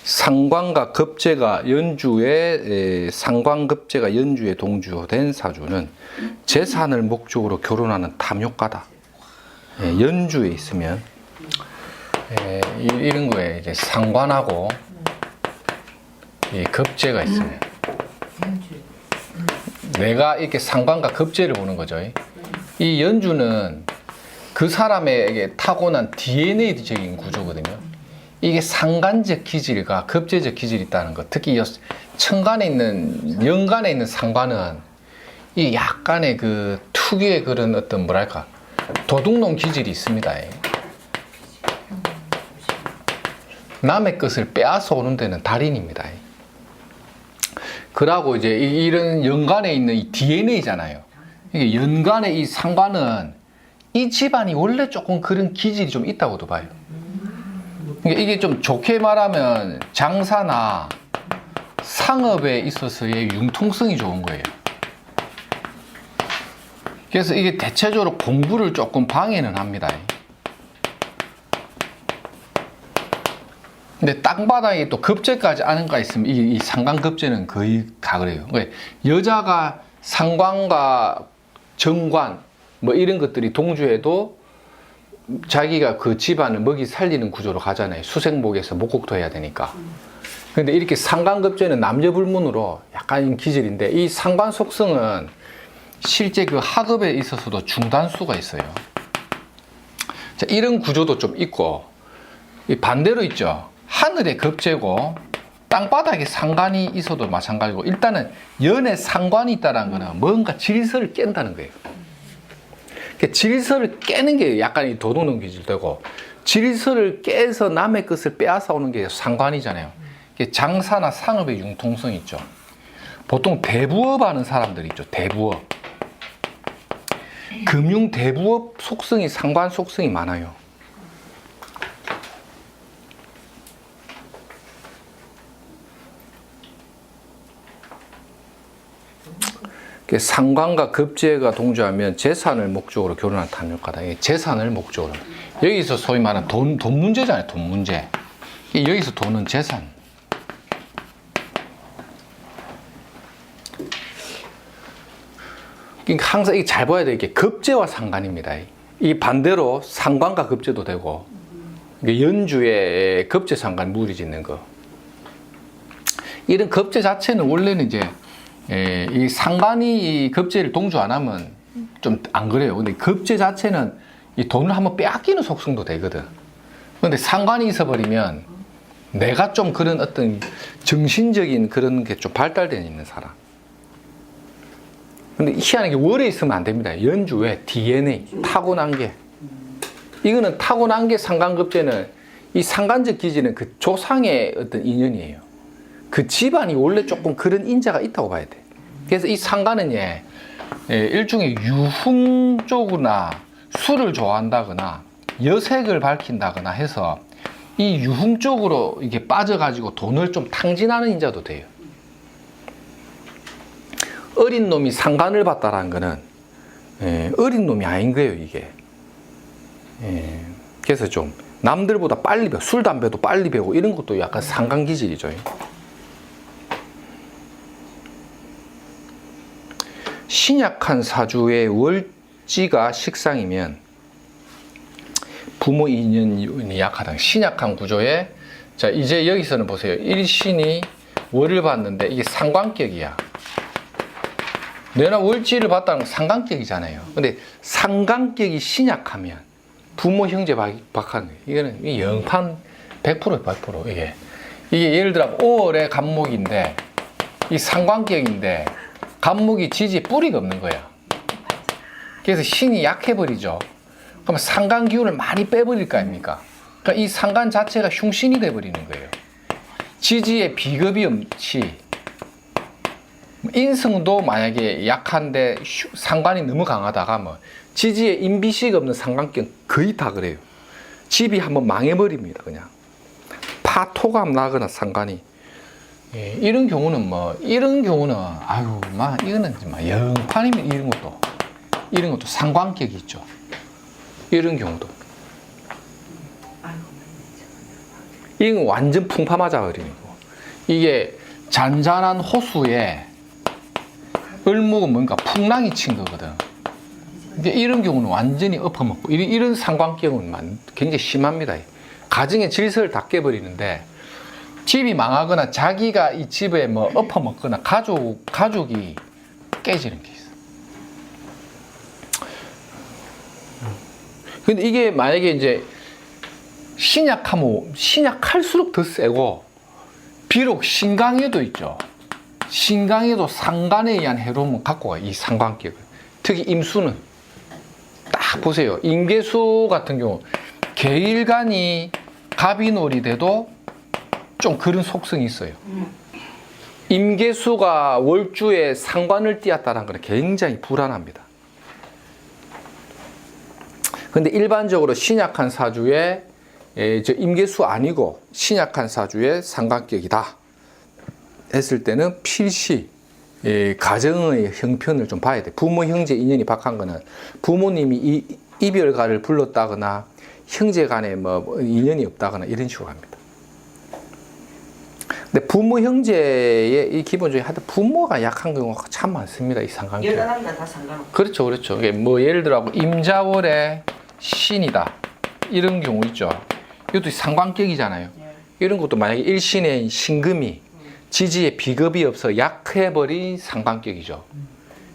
상관과 급제가 연주에 상관급제가 연주에 동조된 사주는 재산을 목적으로 결혼하는 탐욕가다. 연주에 있으면 이런 거에 이제 상관하고 이 급제가 있으면 내가 이렇게 상관과 급제를 보는 거죠. 이 연주는 그 사람에게 타고난 DNA적인 구조거든요. 이게 상관적 기질과 급제적 기질이 있다는 것. 특히 천간에 있는 연간에 있는 상관은 이 약간의 그 특유의 그런 어떤 뭐랄까 도둑놈 기질이 있습니다. 남의 것을 빼앗아 오는 데는 달인입니다. 그러고 이제 이런 연간에 있는 이 DNA잖아요. 이게 연간의 이 상관은 이 집안이 원래 조금 그런 기질이 좀 있다고도 봐요. 이게 좀 좋게 말하면 장사나 상업에 있어서의 융통성이 좋은 거예요. 그래서 이게 대체적으로 공부를 조금 방해는 합니다. 근데 땅바닥에 또 급제까지 아는가 있으면 이 상관급제는 거의 다 그래요. 여자가 상관과 정관 뭐 이런 것들이 동주해도 자기가 그 집안을 먹이 살리는 구조로 가잖아요. 수생목에서 목욕도 해야 되니까. 근데 이렇게 상관급제는 남녀불문으로 약간 기질인데 이 상관 속성은 실제 그 학업에 있어서도 중단수가 있어요. 자, 이런 구조도 좀 있고 반대로 있죠. 하늘에 급제고 땅바닥에 상관이 있어도 마찬가지고 일단은 연에 상관이 있다는 거는 뭔가 질서를 깬다는 거예요. 질서를 깨는 게 약간 도둑놈 기질 되고 질서를 깨서 남의 것을 빼앗아 오는 게 상관이잖아요. 장사나 상업의 융통성이 있죠. 보통 대부업 하는 사람들이 있죠. 대부업. 금융 대부업 속성이 상관 속성이 많아요. 상관과 급제가 동조하면 재산을 목적으로 결혼한 탐욕가다. 재산을 목적으로. 여기서 소위 말하는 돈 문제잖아요. 돈 문제. 여기서 돈은 재산. 항상 이게 잘 봐야 될 게 급제와 상관입니다. 이 반대로 상관과 급제도 되고 연주에 급제 상관 무리 짓는 거. 이런 급제 자체는 원래는 이제 이 상관이 이 급제를 동조 안 하면 좀 안 그래요. 근데 급제 자체는 이 돈을 한번 빼앗기는 속성도 되거든. 근데 상관이 있어버리면 내가 좀 그런 어떤 정신적인 그런 게 좀 발달되어 있는 사람. 근데 희한하게 월에 있으면 안 됩니다. 연주에 DNA, 타고난 게. 이거는 타고난 게 상관급제는 이 상관적 기질은 그 조상의 어떤 인연이에요. 그 집안이 원래 조금 그런 인자가 있다고 봐야 돼. 그래서 이 상관은 일종의 유흥 쪽이나 술을 좋아한다거나 여색을 밝힌다거나 해서 이 유흥 쪽으로 이게 빠져가지고 돈을 좀 탕진하는 인자도 돼요. 어린 놈이 상관을 봤다라는 거는 어린 놈이 아닌 거예요, 이게. 그래서 좀 남들보다 빨리 배워, 술, 담배도 빨리 배우고 이런 것도 약간 상관 기질이죠. 신약한 사주의 월지가 식상이면 부모 인연이 약하다. 신약한 구조에 자 이제 여기서는 보세요. 일신이 월을 봤는데 이게 상관격이야. 내가 월지를 봤다는 건 상관격이잖아요. 근데 상관격이 신약하면 부모 형제 박하는 거예요. 이거는 영판 100%예요. 100%. 이게 예를 들어 5월에 간목인데 이 상관격인데 간목이 지지에 뿌리가 없는 거야. 그래서 신이 약해버리죠. 그럼 상관 기운을 많이 빼버릴 거 아닙니까? 그러니까 이 상관 자체가 흉신이 돼버리는 거예요. 지지에 비겁이 없이 인성도 만약에 약한데 상관이 너무 강하다가 뭐 지지에 인비식 없는 상관격 거의 다 그래요. 집이 한번 망해버립니다. 그냥 파토가 나거나 상관이 이런 경우는 아유 막 이거는 영판이면 이런 것도 상관격이 있죠. 이런 경우도 이건 완전 풍파 맞아버리는 거. 이게 잔잔한 호수에 을목은 뭔가 풍랑이 친 거거든. 이제 이런 경우는 완전히 엎어먹고, 이런 상관경우는 굉장히 심합니다. 가정의 질서를 다 깨버리는데, 집이 망하거나 자기가 이 집에 뭐 엎어먹거나 가족이 깨지는 게 있어. 근데 이게 만약에 이제 신약할수록 더 세고, 비록 신강에도 있죠. 신강에도 상간에 의한 해로움을 갖고 가요. 이 상관격을. 특히 임수는 딱 보세요. 임계수 같은 경우 계일간이 갑인월이 돼도 좀 그런 속성이 있어요. 임계수가 월주에 상관을 띄었다는 건 굉장히 불안합니다. 근데 일반적으로 신약한 사주에 임계수 아니고 신약한 사주의 상관격이다 했을 때는 필시 가정의 형편을 좀 봐야 돼. 부모 형제 인연이 박한 거는 부모님이 이별가를 불렀다거나 형제 간에 뭐 인연이 없다거나 이런 식으로 합니다. 근데 부모 형제의 이 기본 중에 하여튼 부모가 약한 경우가 참 많습니다. 이 상관격. 여러 남자 다 상관없고. 그렇죠. 이게 뭐 예를 들어 임자월의 신이다 이런 경우 있죠. 이것도 상관격이잖아요. 이런 것도 만약에 일신의 신금이 지지에 비겁이 없어 약해버린 상관격이죠.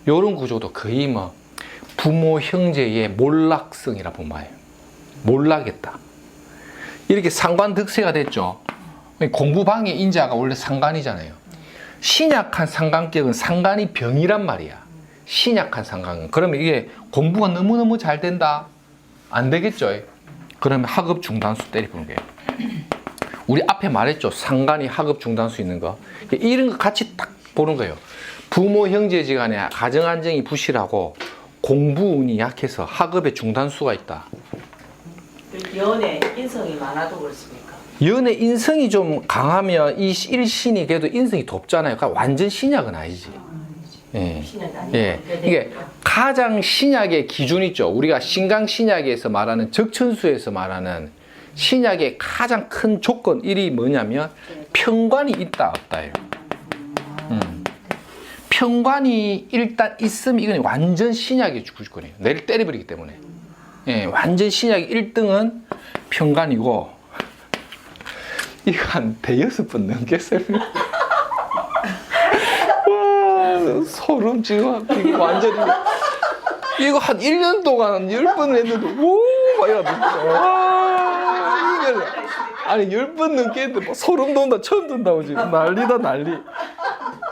이런 구조도 거의 뭐 부모 형제의 몰락성이라 보면 봐요. 몰락했다. 이렇게 상관득세가 됐죠. 공부방해 인자가 원래 상관이잖아요. 신약한 상관격은 상관이 병이란 말이야. 신약한 상관은. 그러면 이게 공부가 너무너무 잘 된다? 안 되겠죠. 그러면 학업 중단수 때려보는 거예요. 우리 앞에 말했죠. 상관이 학업 중단수 있는 거. 이런 거 같이 딱 보는 거예요. 부모 형제지간에 가정 안정이 부실하고 공부 운이 약해서 학업에 중단수가 있다. 연애 인성이 많아도 그렇습니까? 연애 인성이 좀 강하면 이 일신이 그래도 인성이 덥잖아요. 그러니까 완전 신약은 아니지. 예. 예. 이게 가장 신약의 기준 있죠. 우리가 신강 신약에서 말하는 적천수에서 말하는 신약의 가장 큰 조건 1이 뭐냐면 편관이 있다 없다예요. 편관이 일단 있으면 이건 완전 신약의 주권이에요. 내를 때려버리기 때문에. 예, 완전 신약의 1등은 편관이고 이거 한 대여섯 번 넘겠어요. 와, 소름 지금 이거 완전히 이거 한 1년 동안 10번을 했는데 막 이러면서 이게 아니 10번 넘게 했는데 뭐 소름 돋는다 처음 돋는다고 지금 난리다 난리.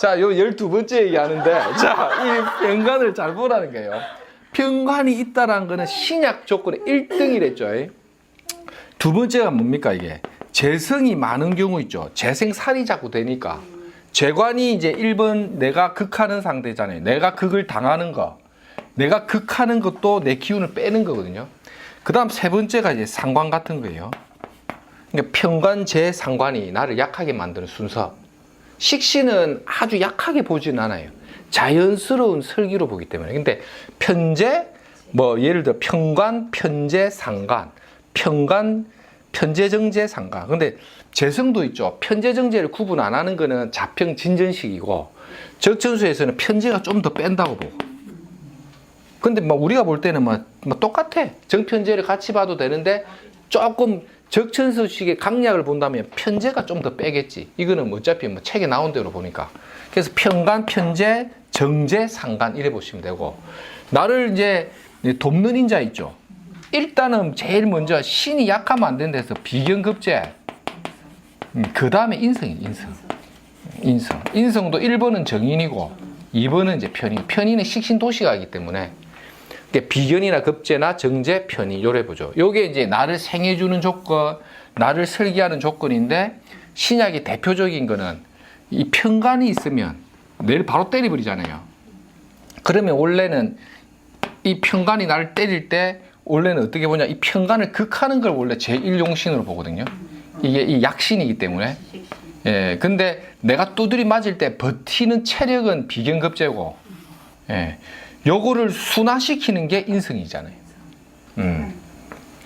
자, 요 12번째 얘기하는데 자, 이 편관을 잘 보라는 거예요. 편관이 있다라는 거는 신약 조건의 1등이랬죠. 두 번째가 뭡니까 이게? 재성이 많은 경우 있죠. 재생살이 자꾸 되니까. 재관이 이제 1번 내가 극하는 상대잖아요. 내가 극을 당하는 거. 내가 극하는 것도 내 기운을 빼는 거거든요. 그 다음 세 번째가 이제 상관 같은 거예요. 그러니까 편관, 재, 상관이 나를 약하게 만드는 순서. 식신은 아주 약하게 보진 않아요. 자연스러운 설기로 보기 때문에. 근데 편재, 뭐 예를 들어 편관, 편재, 상관, 편관, 편재, 정재, 상관. 근데 재성도 있죠. 편재, 정재를 구분 안 하는 거는 자평 진전식이고 적천수에서는 편재가 좀 더 뺀다고 보고. 근데 뭐 우리가 볼 때는 뭐 똑같아. 정편재를 같이 봐도 되는데 조금 적천수식의 강약을 본다면 편재가 좀 더 빼겠지. 이거는 뭐 어차피 뭐 책에 나온 대로 보니까. 그래서 편관, 편재, 정재, 상관 이래 보시면 되고. 나를 이제 돕는 인자 있죠. 일단은 제일 먼저 신이 약하면 안 되는 데서 비견급재. 그 다음에 인성이에요. 인성. 인성도 1번은 정인이고 2번은 이제 편인. 편인은 식신도시가이기 때문에 비견이나 급제나 정제, 편인 요래 보죠. 요게 이제 나를 생해주는 조건, 나를 설계하는 조건인데 신약의 대표적인 거는 이 편관이 있으면 내를 바로 때려버리잖아요. 그러면 원래는 이 편관이 나를 때릴 때 원래는 어떻게 보냐, 이 편관을 극하는 걸 원래 제1용신으로 보거든요. 이게 이 약신이기 때문에. 예, 근데 내가 두드리 맞을 때 버티는 체력은 비견급제고, 예, 요거를 순화시키는 게 인성이잖아요.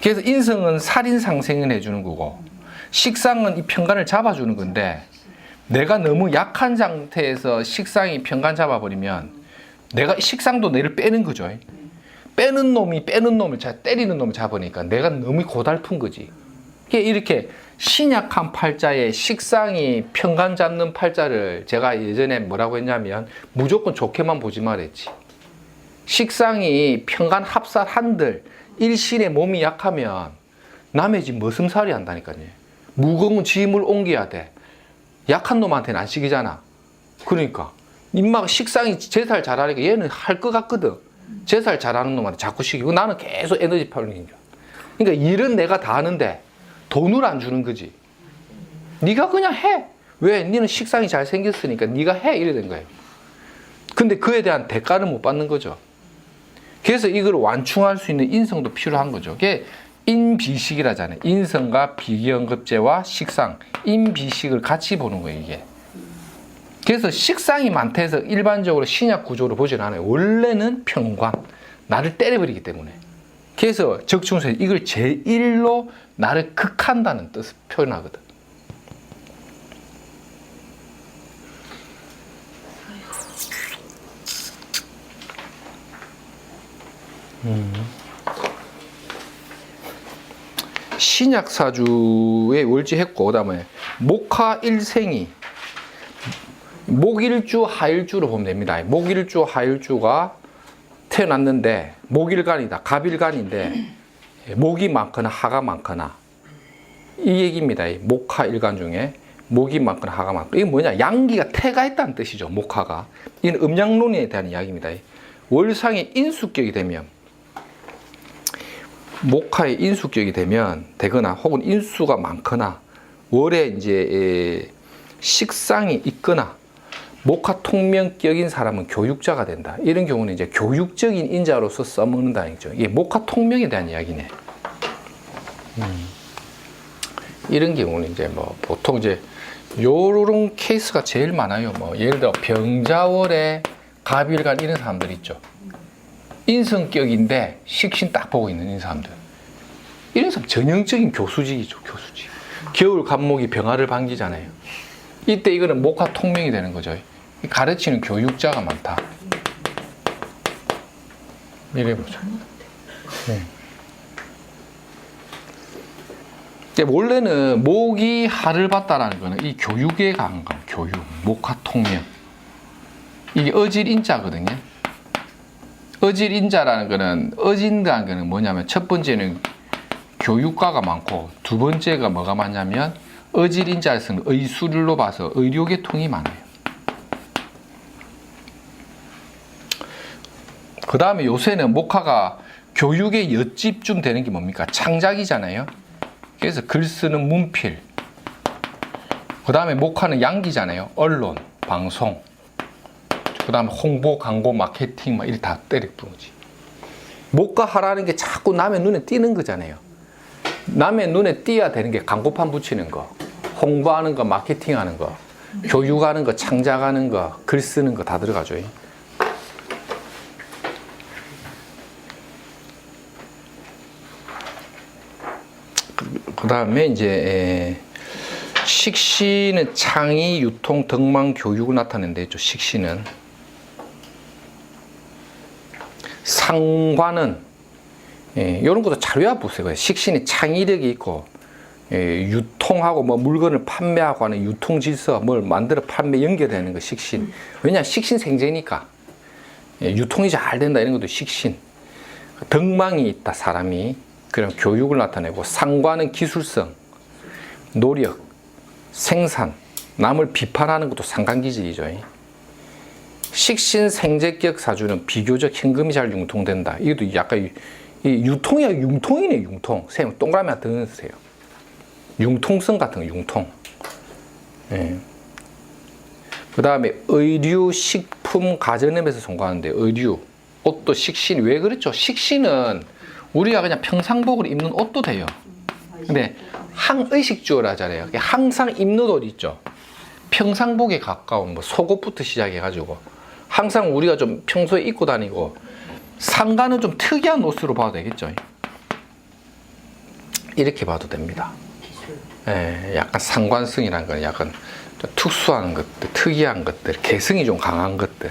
그래서 인성은 살인상생을 해주는 거고, 식상은 이 편간을 잡아주는 건데 내가 너무 약한 상태에서 식상이 편간 잡아버리면 내가 식상도 내를 빼는 거죠. 빼는 놈을 때리는 놈을 잡으니까 내가 너무 고달픈 거지. 이렇게 신약한 팔자에 식상이 편간 잡는 팔자를 제가 예전에 뭐라고 했냐면 무조건 좋게만 보지 말랬지. 식상이 편간 합살 한들 일신의 몸이 약하면 남의 집 머슴살이 한다니까요. 무거운 짐을 옮겨야 돼. 약한 놈한테는 안 시키잖아. 그러니까 임마가 식상이 제살 잘하니까 얘는 할 것 같거든. 제살 잘하는 놈한테 자꾸 시키고 나는 계속 에너지 팔리는 거야. 그러니까 일은 내가 다 하는데 돈을 안 주는 거지. 네가 그냥 해. 왜? 너는 식상이 잘 생겼으니까 네가 해. 이래 된 거예요. 근데 그에 대한 대가를 못 받는 거죠. 그래서 이걸 완충할 수 있는 인성도 필요한 거죠. 그게 인비식이라잖아요. 인성과 비견급제와 식상, 인비식을 같이 보는 거예요, 이게. 그래서 식상이 많다 해서 일반적으로 신약 구조로 보진 않아요. 원래는 편관, 나를 때려버리기 때문에. 그래서 적중에서 이걸 제1로 나를 극한다는 뜻을 표현하거든. 신약사주에 월지했고, 그 다음에 목화 일생이 목일주 하일주로 보면 됩니다. 목일주 하일주가 태어났는데 목일간이다. 갑일간인데 목이 많거나 하가 많거나 이 얘기입니다. 목화 일간 중에 목이 많거나 하가 많거나. 이게 뭐냐? 양기가 태가 있다는 뜻이죠. 목화가. 이는 음양론에 대한 이야기입니다. 월상의 인수격이 되면 목화의 인수격이 되거나 혹은 인수가 많거나 월에 이제 식상이 있거나 목화 통명격인 사람은 교육자가 된다. 이런 경우는 이제 교육적인 인자로서 써먹는다는 거죠. 이게 목화 통명에 대한 이야기네. 이런 경우는 이제 뭐 보통 이제 요런 케이스가 제일 많아요. 뭐 예를 들어 병자월에 갑일간 이런 사람들 있죠. 인성격인데 식신 딱 보고 있는 이 사람들. 이런 사람 전형적인 교수직이죠. 교수직. 겨울 갑목이 병화를 반기잖아요. 이때 이거는 목화 통명이 되는 거죠. 가르치는 교육자가 많다. 이래 보죠. 네. 원래는 목이 하를 봤다라는 거는 이 교육에 강한 거, 교육, 목화 통명. 이게 어질인자거든요. 어질인자라는 거는, 어진다는 거는 뭐냐면, 첫 번째는 교육가가 많고, 두 번째가 뭐가 많냐면, 어질인자에서는 의술로 봐서 의료계통이 많아요. 그 다음에 요새는 목화가 교육의 엿집쯤 되는 게 뭡니까? 창작이잖아요. 그래서 글 쓰는 문필. 그 다음에 목화는 양기잖아요. 언론, 방송. 그 다음에 홍보, 광고, 마케팅, 막 이렇게 다 때려 부르지. 목화 하라는 게 자꾸 남의 눈에 띄는 거잖아요. 남의 눈에 띄어야 되는 게 광고판 붙이는 거, 홍보하는 거, 마케팅하는 거, 교육하는 거, 창작하는 거, 글 쓰는 거 다 들어가죠. 그 다음에 이제 식신은 창의, 유통, 덕망, 교육을 나타내는데 있죠. 식신은 상관은 이런 것도 잘 외워보세요. 식신이 창의력이 있고 유통하고 뭐 물건을 판매하고 하는 유통 질서, 뭘 만들어 판매 연결되는 거 식신. 왜냐 식신 생제니까 유통이 잘 된다 이런 것도 식신. 덕망이 있다 사람이. 그런 교육을 나타내고 상관은 기술성, 노력, 생산, 남을 비판하는 것도 상관기질이죠. 식신 생제격 사주는 비교적 현금이 잘 융통된다. 이것도 약간 이 유통이야 융통이네 융통. 선생님 동그라미 하나 더 넣으세요. 융통성 같은 거 융통. 예. 그 다음에 의류, 식품, 가전업에서 종가하는데 의류, 옷도 식신. 왜 그렇죠? 식신은 우리가 그냥 평상복을 입는 옷도 돼요. 근데 항의식주라 하잖아요. 항상 입는 옷 있죠. 평상복에 가까운 뭐 속옷부터 시작해가지고 항상 우리가 좀 평소에 입고 다니고 상가는 좀 특이한 옷으로 봐도 되겠죠. 이렇게 봐도 됩니다. 약간 상관성이라는 건 약간 좀 특수한 것들, 특이한 것들, 개성이 좀 강한 것들.